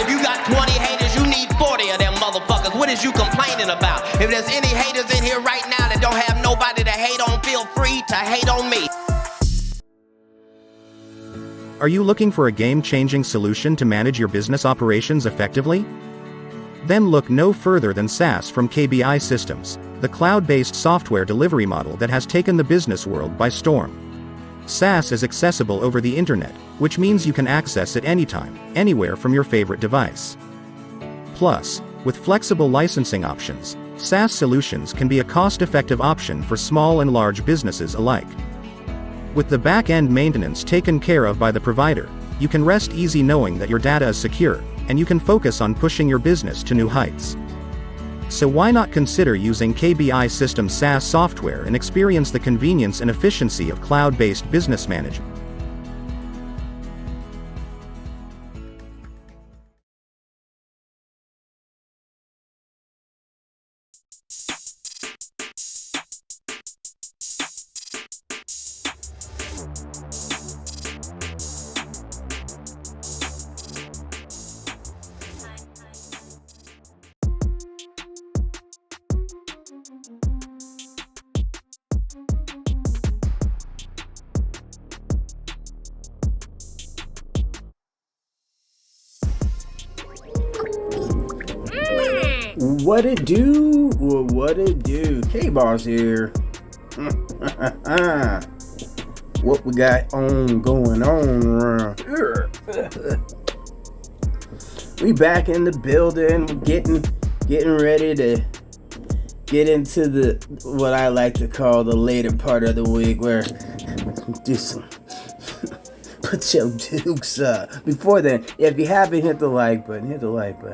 If you got 20 haters, you need 40 of them motherfuckers. What is you complaining about? If there's any haters in here right now that don't have nobody to hate on, feel free to hate on me. Are you looking for a game-changing solution to manage your business operations effectively? Then look no further than SaaS from KBI Systems, the cloud-based software delivery model that has taken the business world by storm. SaaS is accessible over the internet, which means you can access it anytime, anywhere from your favorite device. Plus, with flexible licensing options, SaaS solutions can be a cost-effective option for small and large businesses alike. With the back-end maintenance taken care of by the provider, you can rest easy knowing that your data is secure, and you can focus on pushing your business to new heights. So why not consider using KBI Systems SaaS software and experience the convenience and efficiency of cloud-based business management? What it do? What it do? K-Boss here. What we got going on around here? We back in the building. We're getting ready to get into the what I like to call the later part of the week, where do some put your dukes up. Before then, if you haven't hit the like button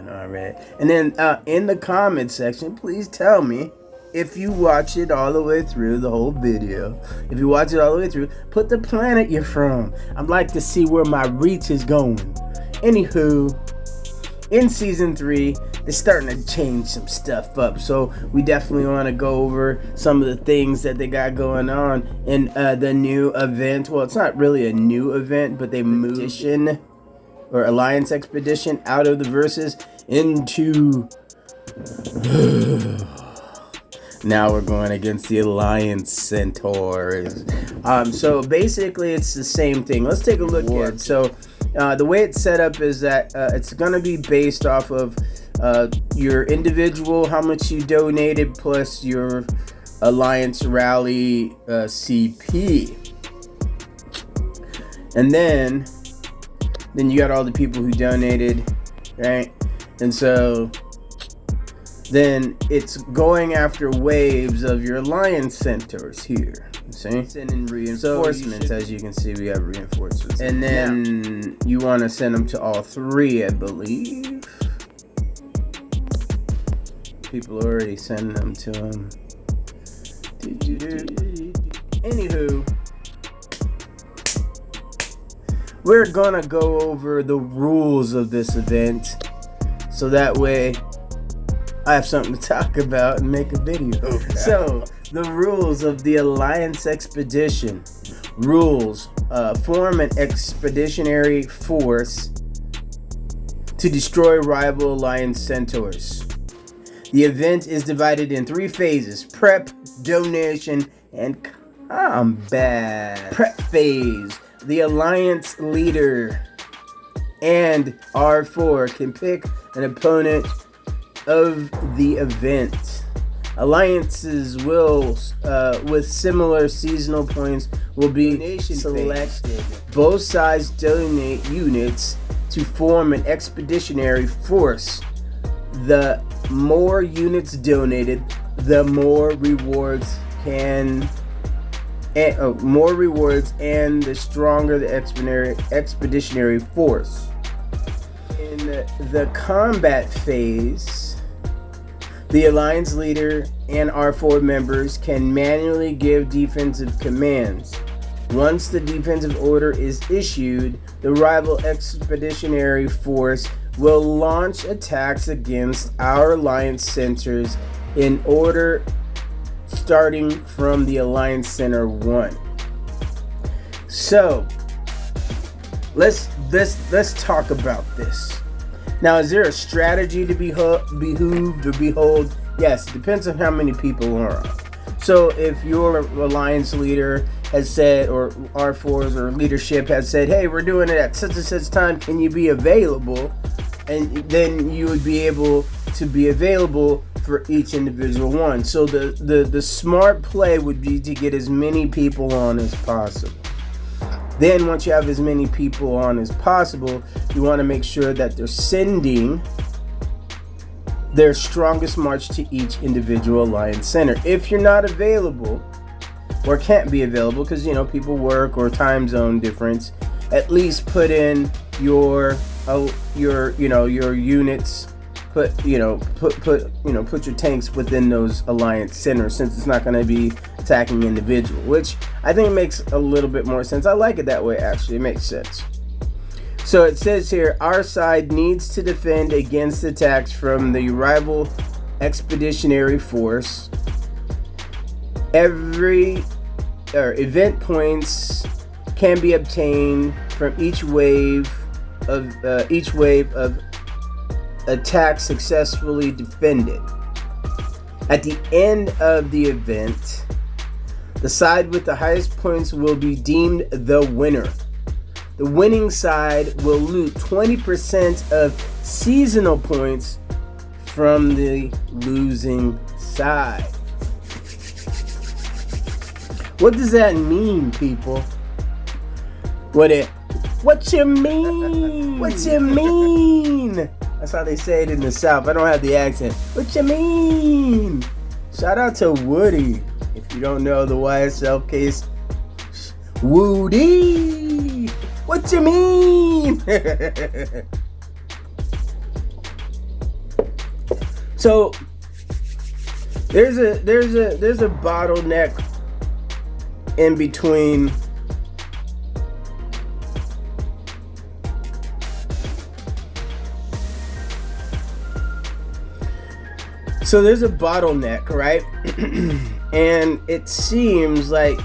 already. And then in the comment section, please tell me if you watch it all the way through, the whole video. If you watch it all the way through, put the planet you're from. I'd like to see where my reach is going. Anywho, in season 3, they're starting to change some stuff up, so we definitely want to go over some of the things that they got going on in the new event. Well, it's not really a new event, but they moved Expedition or Alliance Expedition out of the verses into now we're going against the Alliance Centaurs. So basically it's the same thing. Let's take a look at it. So the way it's set up is that it's going to be based off of your individual, how much you donated, plus your Alliance Rally CP. And then you got all the people who donated, right? And so then it's going after waves of your Alliance Centaurs here. See? Sending reinforcements, as you can see, we have reinforcements. And then you want to send them to all 3, I believe. People already sending them to him. Anywho, we're gonna go over the rules of this event, so that way I have something to talk about and make a video. Okay. So, the rules of the Alliance Expedition. Rules: form an expeditionary force to destroy rival Alliance Centaurs. The event is divided in 3 phases: prep, donation, and combat. Prep phase. The Alliance leader and R4 can pick an opponent of the event. Alliances will, with similar seasonal points, will be selected. Both sides donate units to form an expeditionary force. The more units donated, the more rewards and the stronger the expeditionary force. In the combat phase, the Alliance leader and R4 members can manually give defensive commands. Once the defensive order is issued, the rival expeditionary force will launch attacks against our Alliance centers in order starting from the Alliance Center 1. So let's talk about this. Now, is there a strategy to behooved or behold? Yes, it depends on how many people are on. So if your alliance leader has said, or R4s or leadership has said, hey, we're doing it at such and such time, can you be available? And then you would be able to be available for each individual one. So the smart play would be to get as many people on as possible. Then once you have as many people on as possible, you want to make sure that they're sending their strongest march to each individual alliance center. If you're not available or can't be available because people work or time zone difference, at least put in your units. Put your tanks within those alliance centers, since it's not going to be attacking individual, which I think makes a little bit more sense. I like it that way, actually. It makes sense. So it says here, our side needs to defend against attacks from the rival expeditionary force. Event points can be obtained from each wave of attack successfully defended. At the end of the event, the side with the highest points will be deemed the winner. The winning side will loot 20% of seasonal points from the losing side. What does that mean, people? What you mean? What you mean? That's how they say it in the South. I don't have the accent. What you mean? Shout out to Woody. If you don't know the YSL case, Woody. What you mean? So there's a bottleneck in between. So there's a bottleneck, right? And it seems like,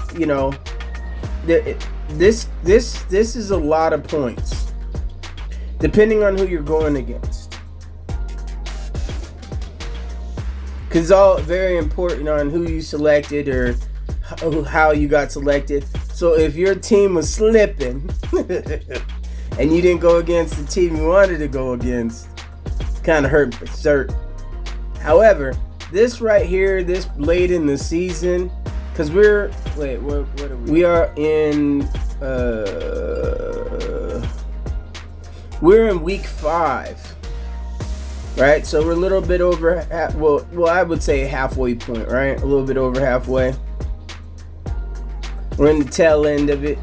this is a lot of points, depending on who you're going against. Because it's all very important on who you selected or how you got selected. So if your team was slipping and you didn't go against the team you wanted to go against, kind of hurt for certain. However, this right here, this late in the season, because what are we? We are in we're in week 5, right? So we're a little bit over well, I would say halfway point, right? A little bit over halfway. We're in the tail end of it.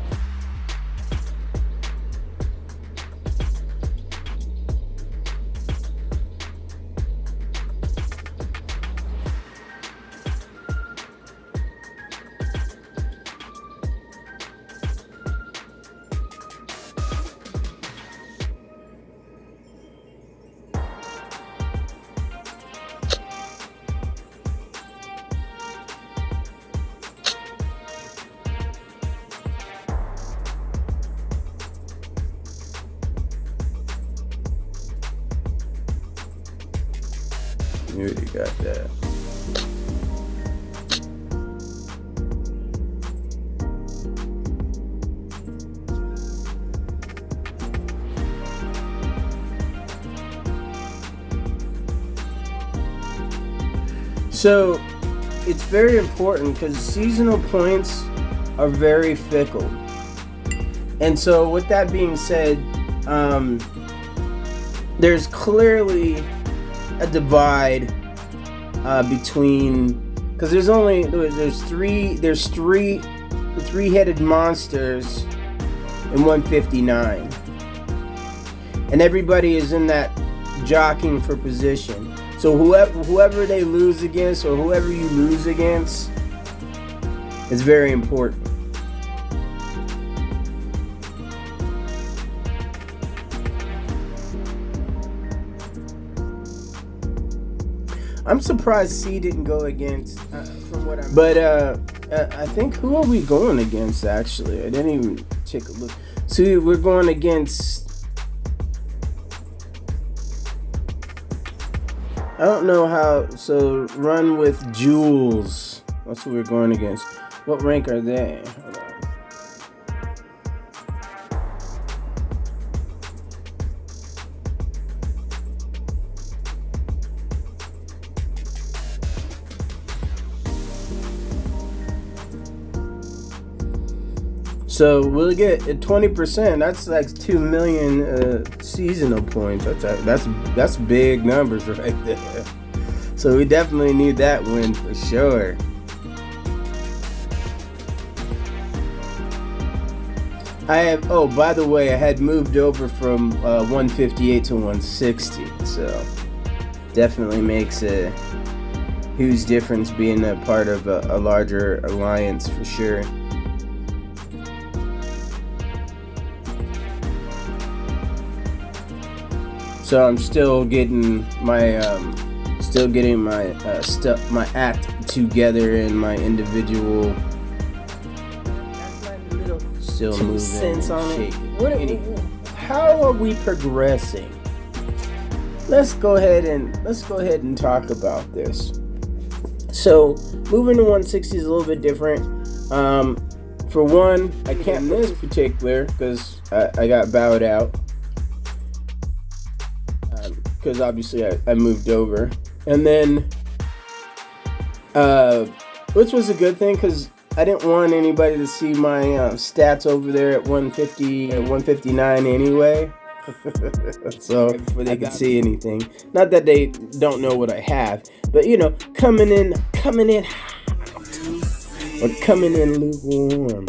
You already got that. So it's very important because seasonal points are very fickle. And so with that being said, there's clearly a divide between, because there's three-headed monsters in 159, and everybody is in that jockeying for position. So whoever they lose against, or whoever you lose against, is very important. I'm surprised C didn't go against, from what I'm. But I think, who are we going against? Actually, I didn't even take a look. So we're going against I don't know how. So run with Jules. That's who we're going against. What rank are they? Hold on. So we'll get 20%. That's like 2 million seasonal points. That's big numbers right there. So we definitely need that win for sure. I have. Oh, by the way, I had moved over from 158 to 160. So definitely makes a huge difference being a part of a larger alliance for sure. So I'm still getting my my act together in my individual. Still moving. Sense on it. How are we progressing? Let's go ahead and talk about this. So moving to 160 is a little bit different. For one, I can't miss particular because I got bowed out. Because obviously I moved over, and then which was a good thing because I didn't want anybody to see my stats over there at 150 and 159 anyway. So before they could see anything, not that they don't know what I have, but you know, coming in hot or coming in lukewarm.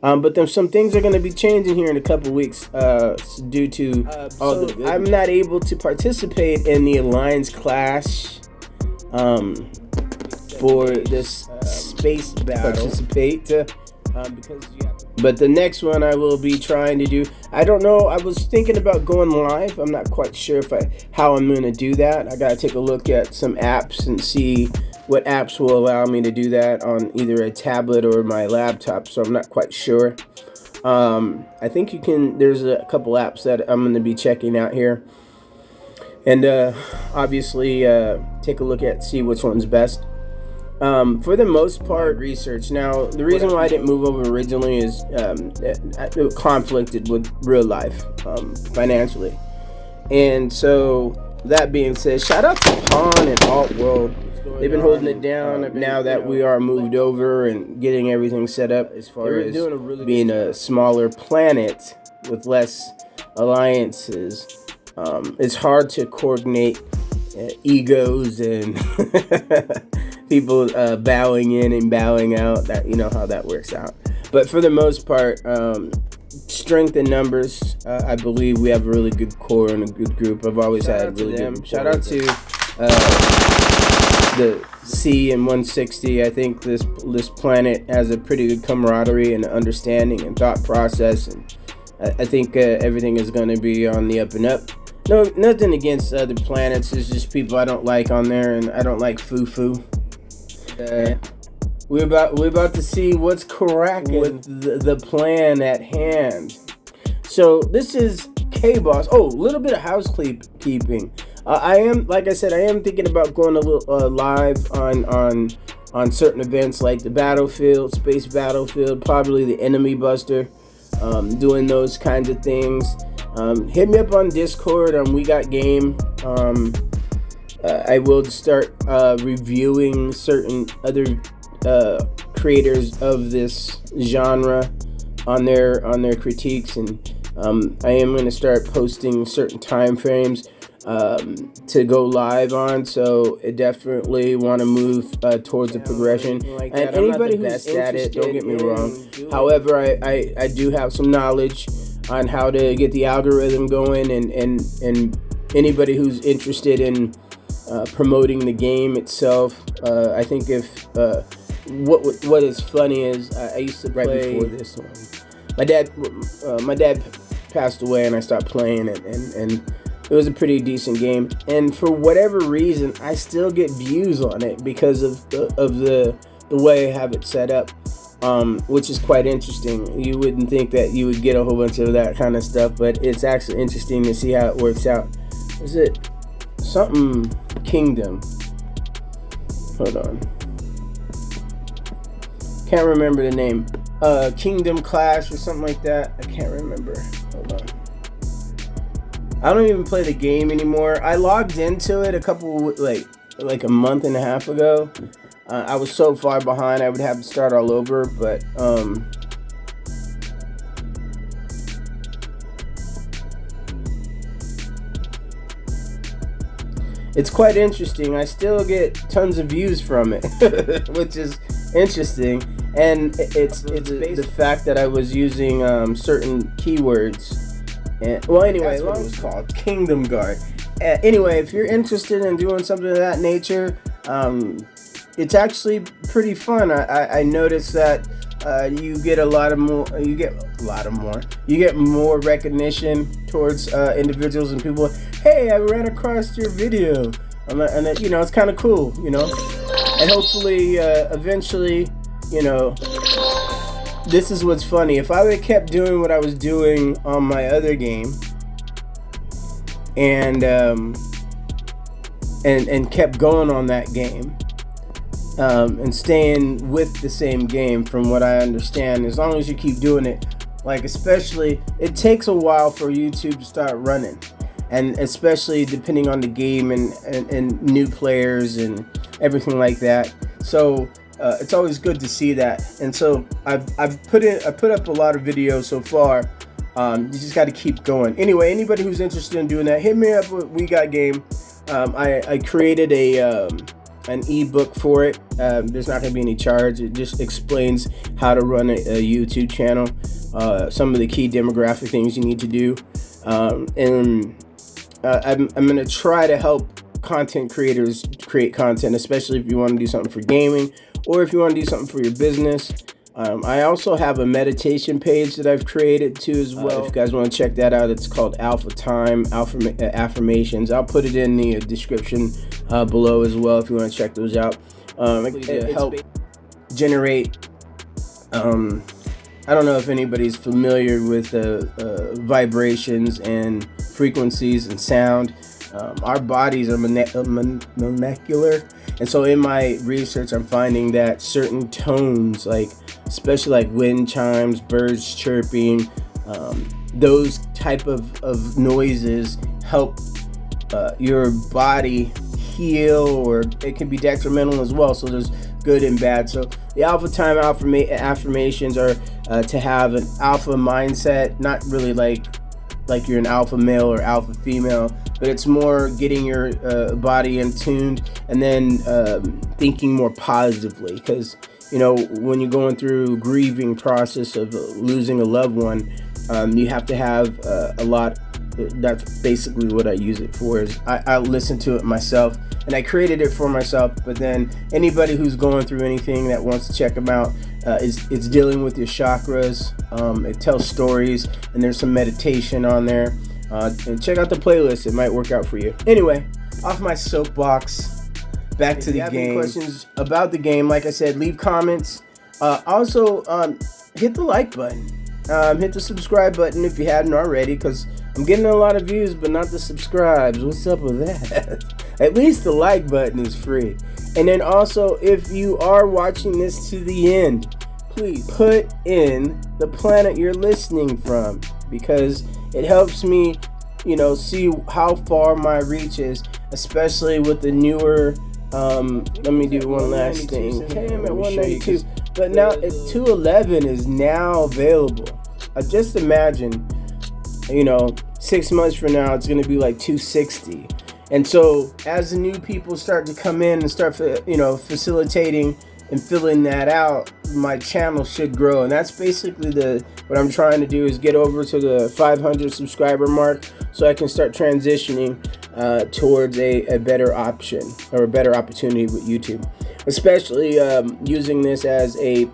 But there's some things are going to be changing here in a couple weeks due to I'm not able to participate in the Alliance Clash for this space battle. But the next one I will be trying to do. I don't know. I was thinking about going live. I'm not quite sure how I'm going to do that. I got to take a look at some apps and see what apps will allow me to do that on either a tablet or my laptop, so I'm not quite sure. I think you can, there's a couple apps that I'm going to be checking out here. And obviously take a look at, see which one's best. For the most part, research. Now, the reason why I didn't move over originally is it conflicted with real life financially. And so, that being said, shout out to Pawn and Alt World. They've been holding it down now that we are moved over and getting everything set up as far as being a smaller planet with less alliances. It's hard to coordinate egos and people bowing in and bowing out. That, you know how that works out. But for the most part, strength in numbers, I believe we have a really good core and a good group. I've always had really good. Shout out to the C and 160. I think this planet has a pretty good camaraderie and understanding and thought process, and I think everything is going to be on the up and up. No, nothing against other planets. It's just people I don't like on there, and I don't like foo-foo. We're about to see what's cracking with the plan at hand. So this is K-Boss. Oh, a little bit of housekeeping. I am, like I said, I am thinking about going a little live on certain events like the Battlefield, Space Battlefield, probably the Enemy Buster, doing those kinds of things. Hit me up on Discord on We Got Game. I will start reviewing certain other creators of this genre on their critiques, and I am going to start posting certain time frames to go live on, so I definitely want to move towards the progression. And anybody who's at it, don't get me wrong. However, I do have some knowledge on how to get the algorithm going, and anybody who's interested in promoting the game itself. I think if what is funny is I used to play right before this one. My dad passed away, and I stopped playing it, and it was a pretty decent game. And for whatever reason, I still get views on it because of the way I have it set up, which is quite interesting. You wouldn't think that you would get a whole bunch of that kind of stuff, but it's actually interesting to see how it works out. Is it something Kingdom. Hold on. Can't remember the name. Kingdom Clash or something like that. I can't remember. Hold on. I don't even play the game anymore. I logged into it a couple, like a month and a half ago. I was so far behind I would have to start all over, but it's quite interesting. I still get tons of views from it, which is interesting. And it's the fact that I was using certain keywords. And, well, anyway, that's what it was called, Kingdom Guard. Anyway, if you're interested in doing something of that nature, it's actually pretty fun. I noticed that you get more recognition towards individuals and people. Hey, I ran across your video, and it's kind of cool, and hopefully, eventually, this is what's funny. If I would have kept doing what I was doing on my other game, and kept going on that game, and staying with the same game, from what I understand, as long as you keep doing it, especially, it takes a while for YouTube to start running, and especially depending on the game and new players and everything like that. So it's always good to see that. And so I put up a lot of videos so far. You just got to keep going. Anyway, anybody who's interested in doing that, hit me up with We Got Game. I created an ebook for it. There's not going to be any charge. It just explains how to run a YouTube channel, some of the key demographic things you need to do, and I'm going to try to help content creators create content, especially if you want to do something for gaming or if you want to do something for your business. I also have a meditation page that I've created too as well. If you guys want to check that out, it's called Alpha Time, Affirmations. I'll put it in the description below as well if you want to check those out. It help generate, I don't know if anybody's familiar with vibrations and frequencies and sound. Our bodies are molecular, and so in my research I'm finding that certain tones, especially like wind chimes, birds chirping, those type of noises help your body heal, or it can be detrimental as well. So there's good and bad. So the Alpha Time affirmations are to have an alpha mindset, not really like you're an alpha male or alpha female, but it's more getting your body in tuned, and then thinking more positively, because when you're going through grieving process of losing a loved one, you have to have a lot. That's basically what I use it for. Is I listen to it myself, and I created it for myself, but then anybody who's going through anything that wants to check them out, it's dealing with your chakras. It tells stories, and there's some meditation on there. And check out the playlist, it might work out for you. Anyway, off my soapbox, back to the game. If you have any questions about the game, like I said, leave comments. Also, hit the like button. Hit the subscribe button if you hadn't already, because I'm getting a lot of views, but not the subscribes. What's up with that? At least the like button is free. And then also, if you are watching this to the end, please put in the planet you're listening from, because it helps me, see how far my reach is, especially with the newer, let me do one last thing. Okay, I'm at 192, but now 211 is now available. Just imagine, 6 months from now, it's going to be like 260. And so as the new people start to come in and start, facilitating and filling that out, my channel should grow. And that's basically what I'm trying to do, is get over to the 500 subscriber mark, so I can start transitioning towards a better option, or a better opportunity with YouTube, especially using this as a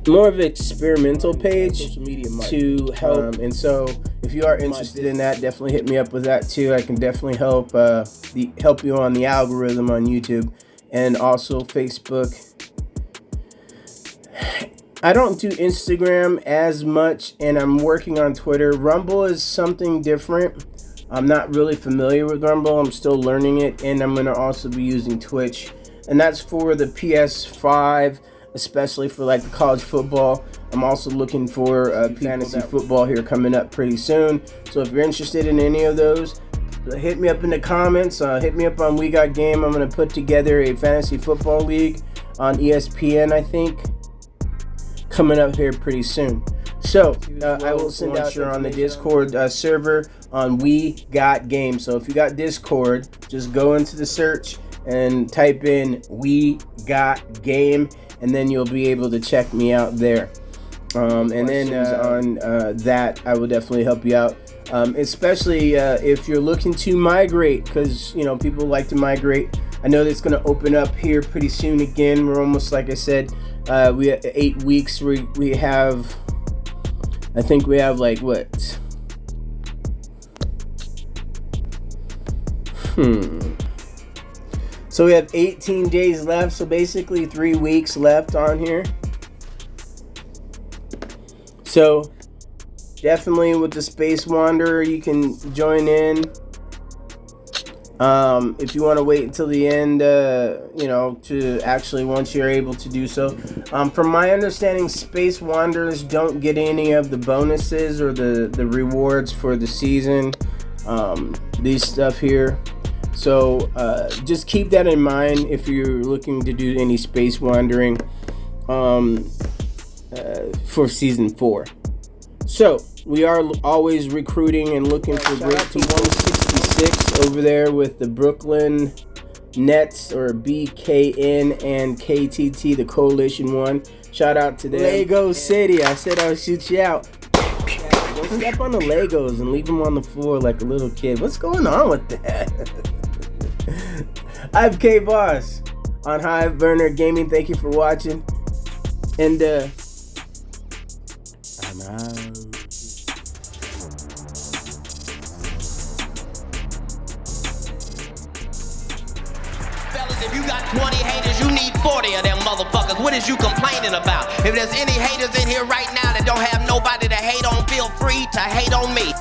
more of an experimental page to help. And so if you are interested in that, definitely hit me up with that too. I can definitely help you on the algorithm on YouTube, and also Facebook. I don't do Instagram as much, and I'm working on Twitter. Rumble is something different. I'm not really familiar with Rumble. I'm still learning it, and I'm going to also be using Twitch. And that's for the PS5, especially for like the college football. I'm also looking for fantasy football here coming up pretty soon. So if you're interested in any of those, hit me up in the comments. Hit me up on We Got Game. I'm going to put together a fantasy football league on ESPN, I think, coming up here pretty soon. So I will send out on the Discord server on We Got Game. So if you got Discord, just go into the search and type in We Got Game, and then you'll be able to check me out there. And then on that, I will definitely help you out, especially if you're looking to migrate, because you know people like to migrate. I know that's going to open up here pretty soon again. We're almost, like I said, we have 8 weeks. We have, I think we have like what? So we have 18 days left. So basically 3 weeks left on here. So definitely with the Space Wanderer, you can join in. If you want to wait until the end, you know, to actually once you're able to do so. From my understanding, Space Wanderers don't get any of the bonuses or the rewards for the season. These stuff here. So just keep that in mind if you're looking to do any space wandering for season 4. So we are always recruiting and looking for great people. 166 over there with the Brooklyn Nets, or BKN and KTT, the Coalition one. Shout out to them. Lego City. I said I would shoot you out. Don't step on the Legos and leave them on the floor like a little kid. What's going on with that? I'm K-Boss on Hiveburner Gaming. Thank you for watching. And I'm out. Fellas, if you got 20 haters, you need 40 of them motherfuckers. What is you complaining about? If there's any haters in here right now that don't have nobody to hate on, feel free to hate on me.